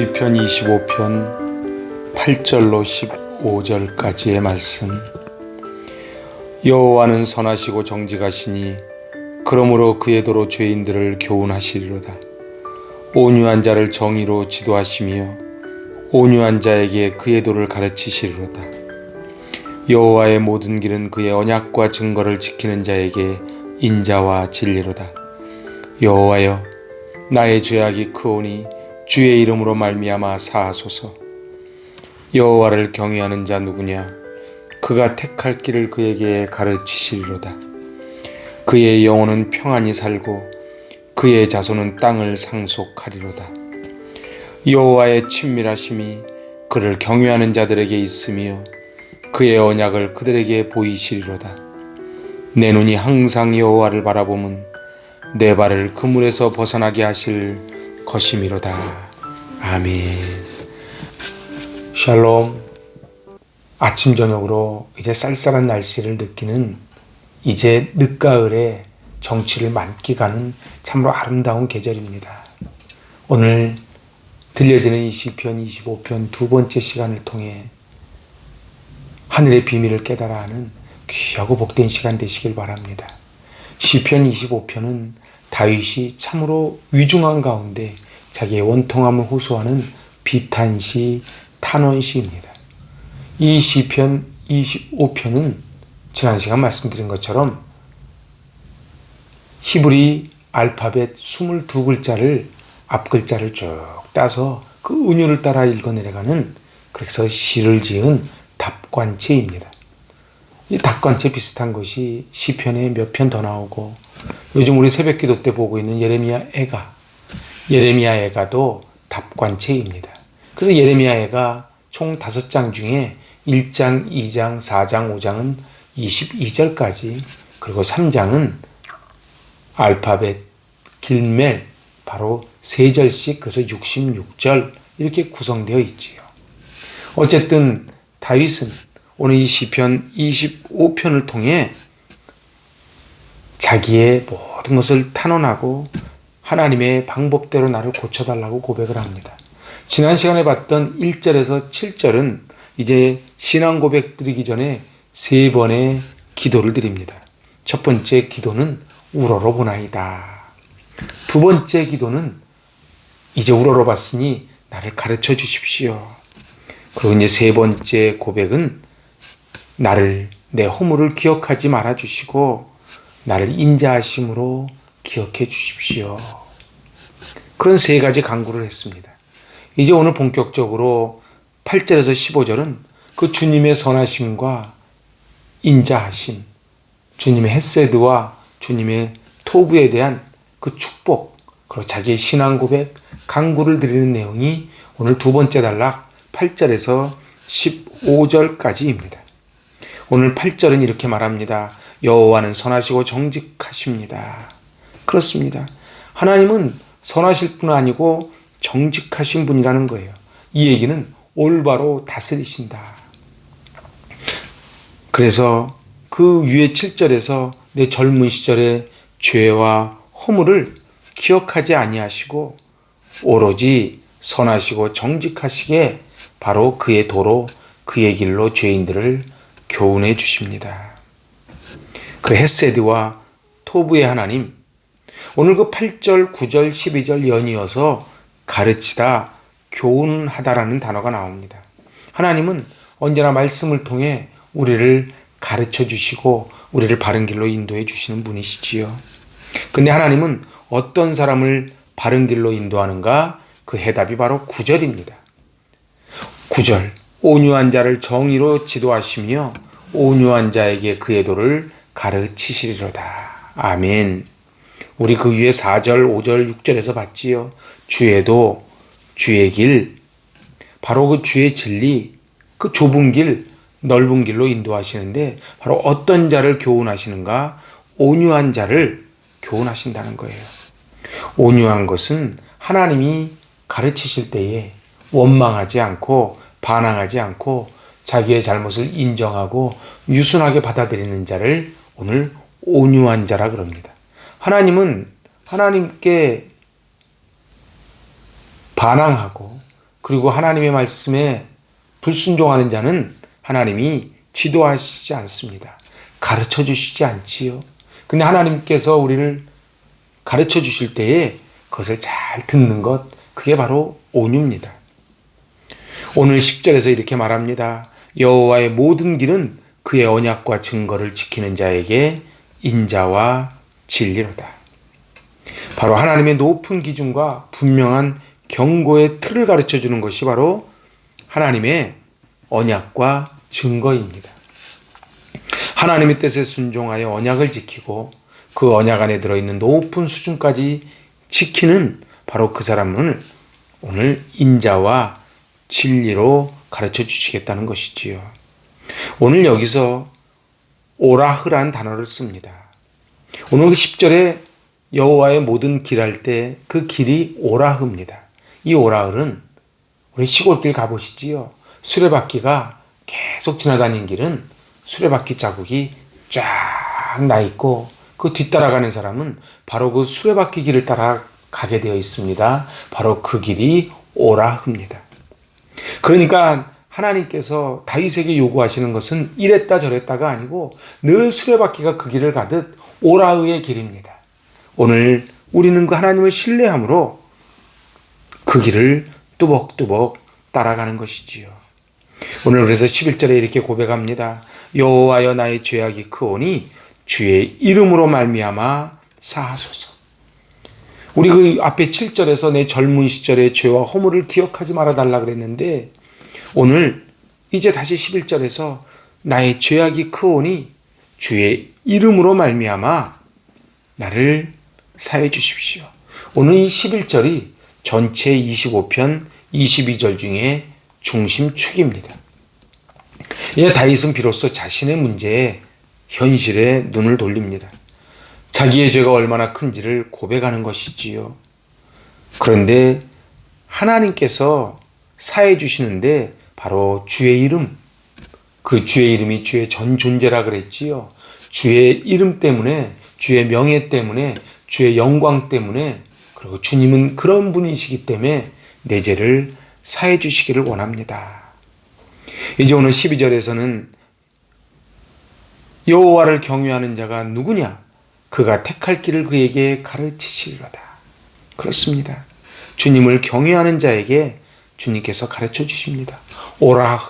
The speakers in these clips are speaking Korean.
시편 25편 8절로 15절까지의 말씀. 여호와는 선하시고 정직하시니 그러므로 그의 도로 죄인들을 교훈하시리로다. 온유한 자를 정의로 지도하시며 온유한 자에게 그의 도를 가르치시리로다. 여호와의 모든 길은 그의 언약과 증거를 지키는 자에게 인자와 진리로다. 여호와여, 나의 죄악이 크오니 주의 이름으로 말미암아 사하소서. 여호와를 경외하는 자 누구냐? 그가 택할 길을 그에게 가르치시리로다. 그의 영혼은 평안히 살고 그의 자손은 땅을 상속하리로다. 여호와의 친밀하심이 그를 경외하는 자들에게 있으며 그의 언약을 그들에게 보이시리로다. 내 눈이 항상 여호와를 바라보면 내 발을 그물에서 벗어나게 하실 것이미로다. 아멘. 샬롬. 아침 저녁으로 이제 쌀쌀한 날씨를 느끼는 이제 늦가을의 정취를 만끽하는 참으로 아름다운 계절입니다. 오늘 들려지는 이 시편 25편 두 번째 시간을 통해 하늘의 비밀을 깨달아 하는 귀하고 복된 시간 되시길 바랍니다. 시편 25편은 다윗이 참으로 위중한 가운데 자기의 원통함을 호소하는 비탄시, 탄원시입니다. 이 시편 25편은 지난 시간 말씀드린 것처럼 히브리 알파벳 22글자를 앞글자를 쭉 따서 그 은유를 따라 읽어내려가는, 그래서 시를 지은 답관체입니다. 이 답관체 비슷한 것이 시편에 몇 편 더 나오고 요즘 우리 새벽기도 때 보고 있는 예레미야 애가도 답관체입니다. 그래서 예레미야 애가 총 5장 중에 1장, 2장, 4장, 5장은 22절까지, 그리고 3장은 알파벳 길멜 바로 3절씩, 그래서 66절 이렇게 구성되어 있지요. 어쨌든 다윗은 오늘 이 시편 25편을 통해 자기의 모든 것을 탄원하고 하나님의 방법대로 나를 고쳐달라고 고백을 합니다. 지난 시간에 봤던 1절에서 7절은 이제 신앙 고백 드리기 전에 3번의 기도를 드립니다. 첫 번째 기도는 우러러보나이다. 두 번째 기도는 이제 우러러봤으니 나를 가르쳐 주십시오. 그리고 이제 세 번째 고백은 나를, 내 허물을 기억하지 말아 주시고 나를 인자하심으로 기억해 주십시오. 그런 3가지 간구를 했습니다. 이제 오늘 본격적으로 8절에서 15절은 그 주님의 선하심과 인자하심, 주님의 헤세드와 주님의 토부에 대한 그 축복, 그리고 자기의 신앙 고백, 간구를 드리는 내용이 오늘 두 번째 단락 8절에서 15절까지입니다. 오늘 8절은 이렇게 말합니다. 여호와는 선하시고 정직하십니다. 그렇습니다. 하나님은 선하실 뿐 아니고 정직하신 분이라는 거예요. 이 얘기는 올바로 다스리신다. 그래서 그 위에 7절에서 내 젊은 시절의 죄와 허물을 기억하지 아니하시고 오로지 선하시고 정직하시게 바로 그의 도로, 그의 길로 죄인들을 교훈해 주십니다. 그 헤세드와 토부의 하나님, 오늘 그 8절, 9절, 12절 연이어서 가르치다, 교훈하다라는 단어가 나옵니다. 하나님은 언제나 말씀을 통해 우리를 가르쳐 주시고 우리를 바른 길로 인도해 주시는 분이시지요. 근데 하나님은 어떤 사람을 바른 길로 인도하는가? 그 해답이 바로 9절입니다. 9절, 온유한 자를 정의로 지도하시며 온유한 자에게 그의 도를 가르치시리로다. 아멘. 우리 그 위에 4절, 5절, 6절에서 봤지요. 주의 도, 주의 길, 바로 그 주의 진리, 그 좁은 길, 넓은 길로 인도하시는데 바로 어떤 자를 교훈하시는가? 온유한 자를 교훈하신다는 거예요. 온유한 것은 하나님이 가르치실 때에 원망하지 않고 반항하지 않고 자기의 잘못을 인정하고 유순하게 받아들이는 자를 오늘 온유한 자라 그럽니다. 하나님은 하나님께 반항하고 그리고 하나님의 말씀에 불순종하는 자는 하나님이 지도하시지 않습니다. 가르쳐 주시지 않지요. 근데 하나님께서 우리를 가르쳐 주실 때에 그것을 잘 듣는 것, 그게 바로 온유입니다. 오늘 10절에서 이렇게 말합니다. 여호와의 모든 길은 그의 언약과 증거를 지키는 자에게 인자와 진리로다. 바로 하나님의 높은 기준과 분명한 경고의 틀을 가르쳐 주는 것이 바로 하나님의 언약과 증거입니다. 하나님의 뜻에 순종하여 언약을 지키고 그 언약 안에 들어있는 높은 수준까지 지키는 바로 그 사람을 오늘 인자와 진리로 가르쳐 주시겠다는 것이지요. 오늘 여기서 오라흐란 단어를 씁니다. 오늘 10절에 여호와의 모든 길 할 때 그 길이 오라흐입니다. 이 오라흐는 우리 시골길 가보시지요. 수레바퀴가 계속 지나다닌 길은 수레바퀴 자국이 쫙 나 있고 그 뒤따라가는 사람은 바로 그 수레바퀴 길을 따라 가게 되어 있습니다. 바로 그 길이 오라흐입니다. 그러니까 하나님께서 다윗에게 요구하시는 것은 이랬다 저랬다가 아니고 늘 수레바퀴가 그 길을 가듯 오라흐의 길입니다. 오늘 우리는 그 하나님을 신뢰함으로 그 길을 뚜벅뚜벅 따라가는 것이지요. 오늘 그래서 11절에 이렇게 고백합니다. 여호와여 나의 죄악이 크오니 주의 이름으로 말미암아 사하소서. 우리 그 앞에 7절에서 내 젊은 시절의 죄와 허물을 기억하지 말아달라 그랬는데 오늘 이제 다시 11절에서 나의 죄악이 크오니 주의 이름으로 말미암아 나를 사해 주십시오. 오늘 이 11절이 전체 25편 22절 중에 중심축입니다. 다윗은 비로소 자신의 문제에 현실에 눈을 돌립니다. 자기의 죄가 얼마나 큰지를 고백하는 것이지요. 그런데 하나님께서 사해 주시는데 바로 주의 이름, 그 주의 이름이 주의 전 존재라 그랬지요. 주의 이름 때문에, 주의 명예 때문에, 주의 영광 때문에, 그리고 주님은 그런 분이시기 때문에 내 죄를 사해 주시기를 원합니다. 이제 오늘 12절에서는 여호와를 경외하는 자가 누구냐? 그가 택할 길을 그에게 가르치시리로다. 그렇습니다. 주님을 경외하는 자에게 주님께서 가르쳐 주십니다. 오라흐,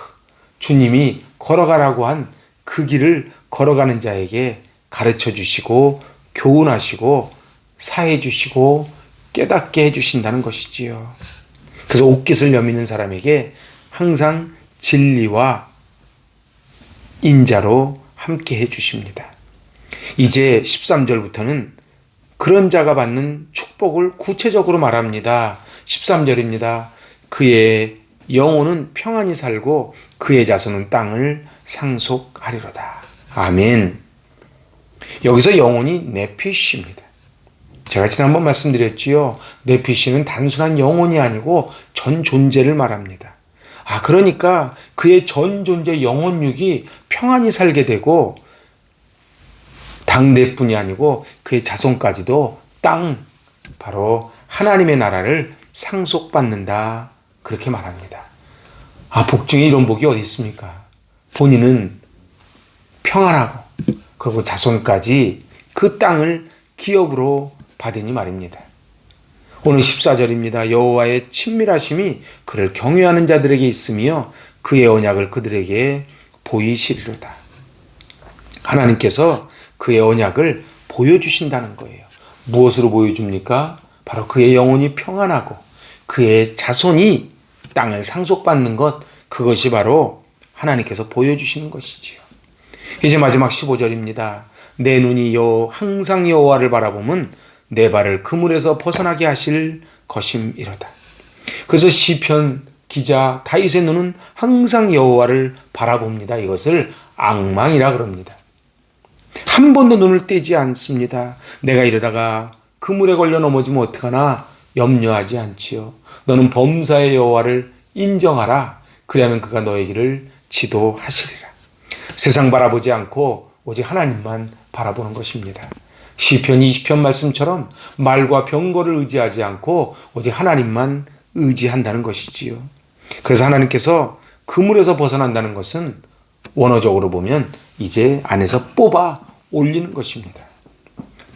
주님이 걸어가라고 한 그 길을 걸어가는 자에게 가르쳐 주시고 교훈하시고 사해 주시고 깨닫게 해주신다는 것이지요. 그래서 옷깃을 여미는 사람에게 항상 진리와 인자로 함께 해주십니다. 이제 13절부터는 그런 자가 받는 축복을 구체적으로 말합니다. 13절입니다. 그의 영혼은 평안히 살고 그의 자손은 땅을 상속하리로다. 아멘. 여기서 영혼이 네피시입니다. 제가 지난번 말씀드렸지요. 네피시는 단순한 영혼이 아니고 전 존재를 말합니다. 그러니까 그의 전 존재 영혼육이 평안히 살게 되고 당대뿐이 아니고 그의 자손까지도 땅, 바로 하나님의 나라를 상속받는다. 그렇게 말합니다. 복중에 이런 복이 어디 있습니까? 본인은 평안하고 그리고 자손까지 그 땅을 기업으로 받으니 말입니다. 오늘 14절입니다. 여호와의 친밀하심이 그를 경외하는 자들에게 있으며 그의 언약을 그들에게 보이시리로다. 하나님께서 그의 언약을 보여주신다는 거예요. 무엇으로 보여줍니까? 바로 그의 영혼이 평안하고 그의 자손이 땅을 상속받는 것, 그것이 바로 하나님께서 보여주시는 것이지요. 이제 마지막 15절입니다. 내 눈이 항상 여호와를 바라보면 내 발을 그물에서 벗어나게 하실 것임이로다. 그래서 시편 기자 다윗의 눈은 항상 여호와를 바라봅니다. 이것을 앙망이라 그럽니다. 한 번도 눈을 떼지 않습니다. 내가 이러다가 그물에 걸려 넘어지면 어떡하나 염려하지 않지요. 너는 범사의 여호와를 인정하라. 그리하면 그가 너의 길을 지도하시리라. 세상 바라보지 않고 오직 하나님만 바라보는 것입니다. 시편 20편 말씀처럼 말과 병거를 의지하지 않고 오직 하나님만 의지한다는 것이지요. 그래서 하나님께서 그물에서 벗어난다는 것은 원어적으로 보면 이제 안에서 뽑아 올리는 것입니다.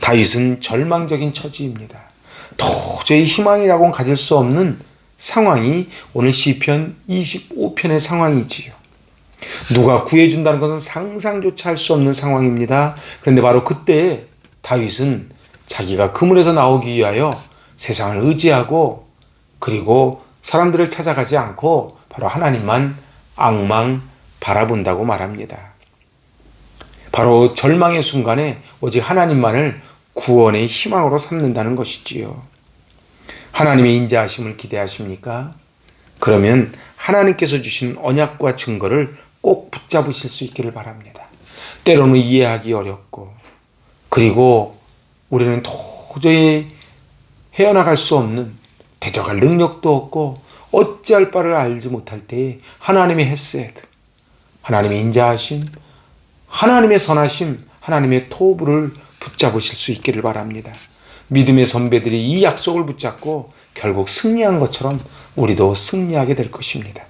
다윗은 절망적인 처지입니다. 도저히 희망이라고는 가질 수 없는 상황이 오늘 시편 25편의 상황이지요. 누가 구해준다는 것은 상상조차 할 수 없는 상황입니다. 그런데 바로 그때 다윗은 자기가 그물에서 나오기 위하여 세상을 의지하고 그리고 사람들을 찾아가지 않고 바로 하나님만 앙망 바라본다고 말합니다. 바로 절망의 순간에 오직 하나님만을 구원의 희망으로 삼는다는 것이지요. 하나님의 인자하심을 기대하십니까? 그러면 하나님께서 주신 언약과 증거를 꼭 붙잡으실 수 있기를 바랍니다. 때로는 이해하기 어렵고 그리고 우리는 도저히 헤어나갈 수 없는 대적할 능력도 없고 어찌할 바를 알지 못할 때에 하나님의 헤세드, 하나님의 인자하심, 하나님의 선하심, 하나님의 토부를 붙잡으실 수 있기를 바랍니다. 믿음의 선배들이 이 약속을 붙잡고 결국 승리한 것처럼 우리도 승리하게 될 것입니다.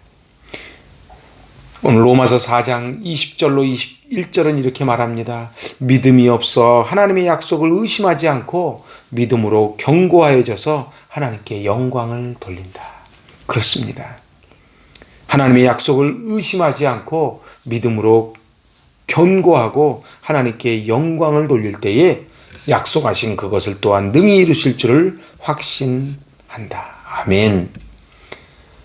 오늘 로마서 4장 20절로 21절은 이렇게 말합니다. 믿음이 없어 하나님의 약속을 의심하지 않고 믿음으로 견고하여져서 하나님께 영광을 돌린다. 그렇습니다. 하나님의 약속을 의심하지 않고 믿음으로 견고하고 하나님께 영광을 돌릴 때에 약속하신 그것을 또한 능히 이루실 줄을 확신한다. 아멘.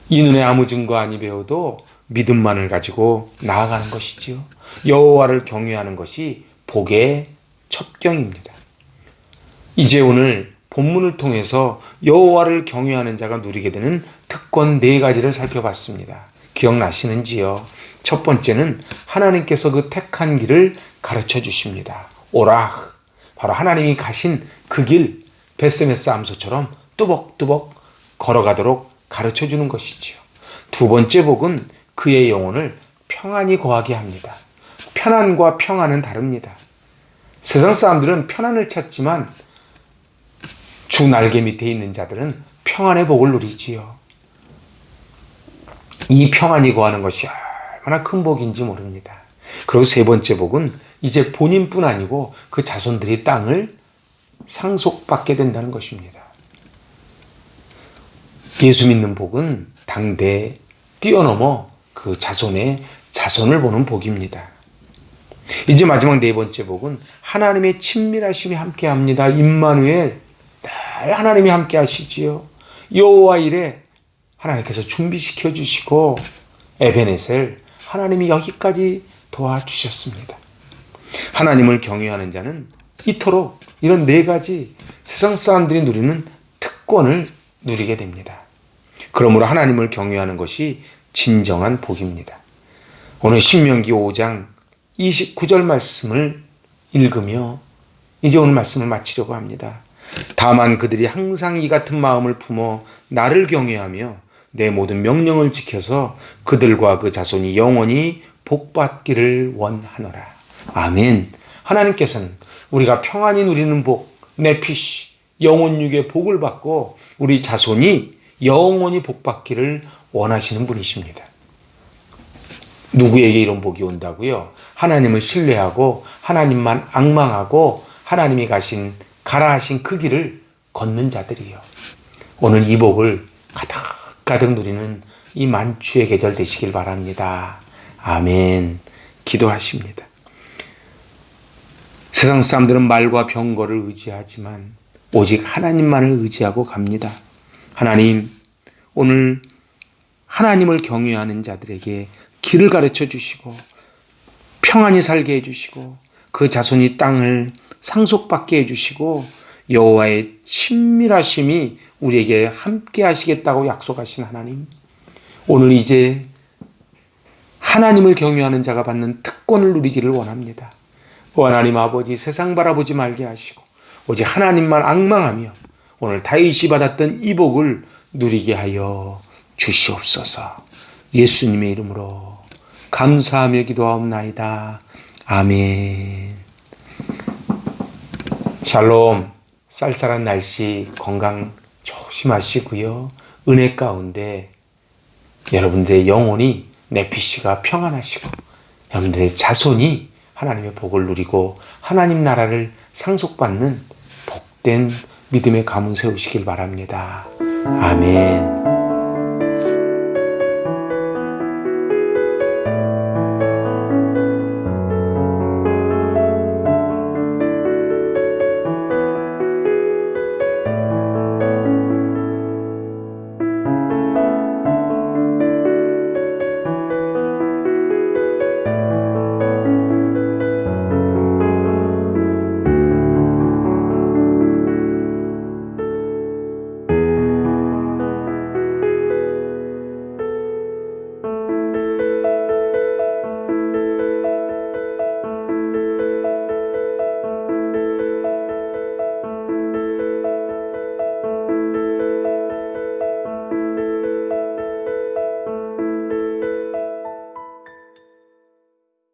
이 눈에 아무 증거 아니 배워도 믿음만을 가지고 나아가는 것이지요. 여호와를 경외하는 것이 복의 첩경입니다. 이제 오늘 본문을 통해서 여호와를 경외하는 자가 누리게 되는 특권 4가지를 살펴봤습니다. 기억나시는지요? 첫 번째는 하나님께서 그 택한 길을 가르쳐 주십니다. 오라, 바로 하나님이 가신 그 길, 벳세메스 암소처럼 뚜벅뚜벅 걸어가도록 가르쳐 주는 것이지요. 두 번째 복은 그의 영혼을 평안히 거하게 합니다. 편안과 평안은 다릅니다. 세상 사람들은 편안을 찾지만 주 날개 밑에 있는 자들은 평안의 복을 누리지요. 이 평안히 거하는 것이 얼마나 큰 복인지 모릅니다. 그리고 세 번째 복은 이제 본인뿐 아니고 그 자손들이 땅을 상속받게 된다는 것입니다. 예수 믿는 복은 당대 뛰어넘어 그 자손의 자손을 보는 복입니다. 이제 마지막 4번째 복은 하나님의 친밀하심이 함께합니다. 임마누엘, 늘 하나님이 함께 하시지요. 여호와 이레, 하나님께서 준비시켜 주시고 에베네셀, 하나님이 여기까지 도와주셨습니다. 하나님을 경외하는 자는 이토록 이런 4가지 세상 사람들이 누리는 특권을 누리게 됩니다. 그러므로 하나님을 경외하는 것이 진정한 복입니다. 오늘 신명기 5장 29절 말씀을 읽으며 이제 오늘 말씀을 마치려고 합니다. 다만 그들이 항상 이 같은 마음을 품어 나를 경외하며 내 모든 명령을 지켜서 그들과 그 자손이 영원히 복받기를 원하노라. 아멘. 하나님께서는 우리가 평안히 누리는 복, 네피시, 영혼육의 복을 받고 우리 자손이 영원히 복받기를 원하시는 분이십니다. 누구에게 이런 복이 온다고요? 하나님을 신뢰하고 하나님만 앙망하고 하나님이 가라 하신 그 길을 걷는 자들이요. 오늘 이 복을 가득 누리는 이 만추의 계절 되시길 바랍니다. 아멘. 기도하십니다. 세상 사람들은 말과 병거를 의지하지만 오직 하나님만을 의지하고 갑니다. 하나님, 오늘 하나님을 경외하는 자들에게 길을 가르쳐 주시고 평안히 살게 해주시고 그 자손이 땅을 상속받게 해주시고 여호와의 친밀하심이 우리에게 함께 하시겠다고 약속하신 하나님, 오늘 이제 하나님을 경외하는 자가 받는 특권을 누리기를 원합니다. 하나님 아버지, 세상 바라보지 말게 하시고 오직 하나님만 앙망하며 오늘 다윗이 받았던 이 복을 누리게 하여 주시옵소서. 예수님의 이름으로 감사하며 기도하옵나이다. 아멘. 샬롬. 쌀쌀한 날씨 건강 조심하시고요. 은혜 가운데 여러분들의 영혼이 내피시가 평안하시고 여러분들의 자손이 하나님의 복을 누리고 하나님 나라를 상속받는 복된 믿음의 가문 세우시길 바랍니다. 아멘.